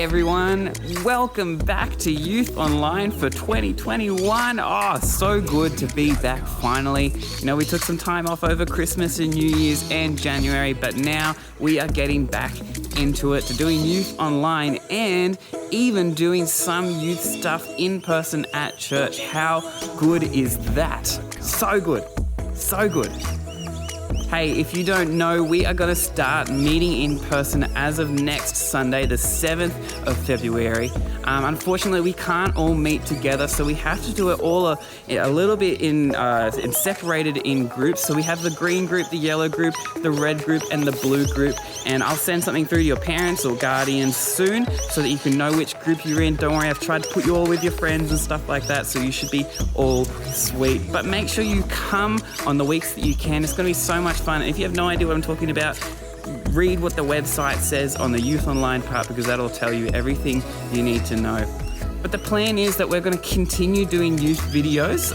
everyone, welcome back to Youth Online for 2021. Oh, so good to be back finally. You know, we took some time off over Christmas and New Year's and January, but now we are getting back into it to doing Youth Online and even doing some youth stuff in person at church. How good is that? So good. So good. Hey, if you don't know, we are going to start meeting in person as of next Sunday, the 7th of February. Unfortunately, we can't all meet together, so we have to do it all a little bit in separated in groups. So we have the green group, the yellow group, the red group, and the blue group. And I'll send something through to your parents or guardians soon so that you can know which group you're in. Don't worry, I've tried to put you all with your friends and stuff like that, so you should be all sweet. But make sure you come on the weeks that you can. It's going to be so much fun. If you have no idea what I'm talking about, read what the website says on the Youth Online part, because that'll tell you everything you need to know. But the plan is that we're going to continue doing youth videos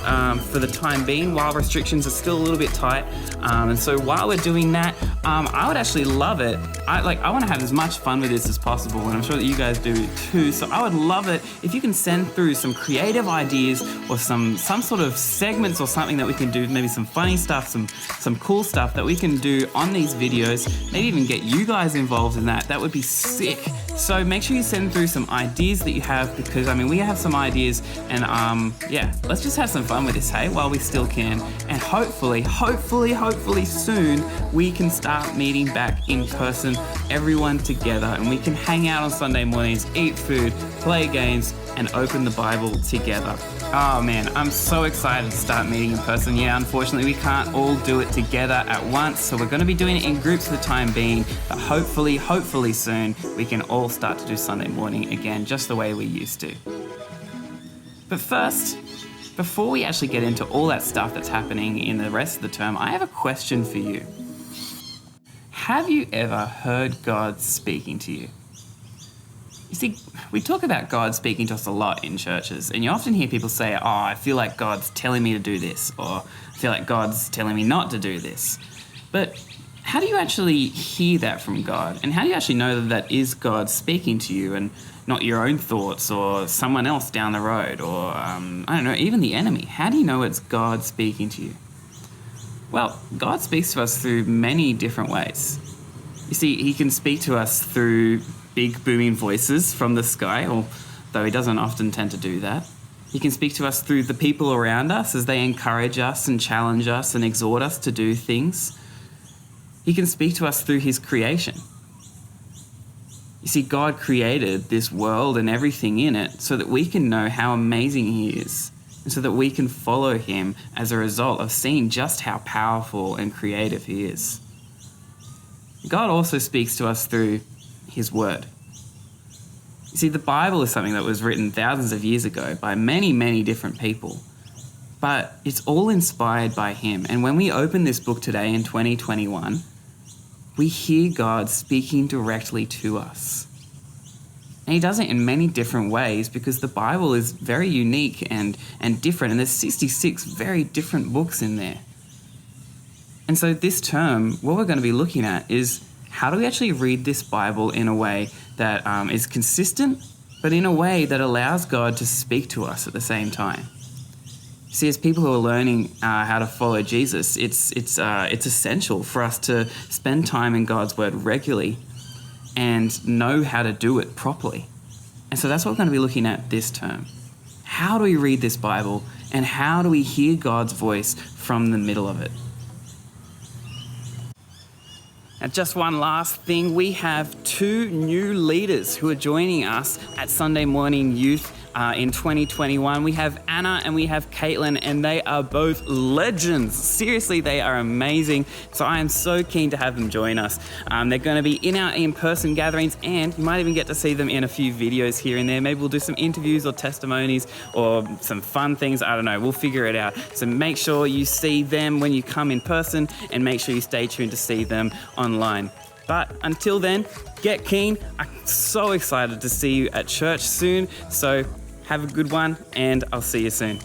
for the time being while restrictions are still a little bit tight. And so while we're doing that, I would actually love it. I want to have as much fun with this as possible, and I'm sure that you guys do too. So I would love it if you can send through some creative ideas or some sort of segments or something that we can do, maybe some funny stuff, some cool stuff that we can do on these videos, maybe even get you guys involved in that. That would be sick. So make sure you send through some ideas that you have, because we have some ideas, and let's just have some fun with this, hey, while we still can. And hopefully soon we can start meeting back in person, everyone together, and we can hang out on Sunday mornings, eat food, play games, and open the Bible together. Oh man, I'm so excited to start meeting in person. Yeah, unfortunately we can't all do it together at once, so we're going to be doing it in groups for the time being, but hopefully soon we can all start to do Sunday morning again, just the way we used to. But first, before we actually get into all that stuff that's happening in the rest of the term, I have a question for you. Have you ever heard God speaking to you? You see, we talk about God speaking to us a lot in churches, and you often hear people say, I feel like God's telling me to do this, or I feel like God's telling me not to do this. But how do you actually hear that from God? And how do you actually know that that is God speaking to you and not your own thoughts or someone else down the road or, even the enemy? How do you know it's God speaking to you? Well, God speaks to us through many different ways. You see, he can speak to us through big booming voices from the sky, although he doesn't often tend to do that. He can speak to us through the people around us as they encourage us and challenge us and exhort us to do things. He can speak to us through his creation. You see, God created this world and everything in it so that we can know how amazing he is, and so that we can follow him as a result of seeing just how powerful and creative he is. God also speaks to us through his word. You see, the Bible is something that was written thousands of years ago by many, many different people, but it's all inspired by him. And when we open this book today in 2021, we hear God speaking directly to us. And he does it in many different ways, because the Bible is very unique and different, and there's 66 very different books in there. And so this term, what we're going to be looking at is, how do we actually read this Bible in a way that is consistent, but in a way that allows God to speak to us at the same time? See, as people who are learning how to follow Jesus, it's essential for us to spend time in God's word regularly and know how to do it properly. And so that's what we're going to be looking at this term. How do we read this Bible, and how do we hear God's voice from the middle of it? And just one last thing, we have 2 new leaders who are joining us at Sunday Morning Youth in 2021. We have Anna and we have Caitlin, and they are both legends. Seriously, they are amazing. So I am so keen to have them join us. They're going to be in our in-person gatherings, and you might even get to see them in a few videos here and there. Maybe we'll do some interviews or testimonies or some fun things. I don't know. We'll figure it out. So make sure you see them when you come in person, and make sure you stay tuned to see them online. But until then, get keen. I'm so excited to see you at church soon. So have a good one, and I'll see you soon.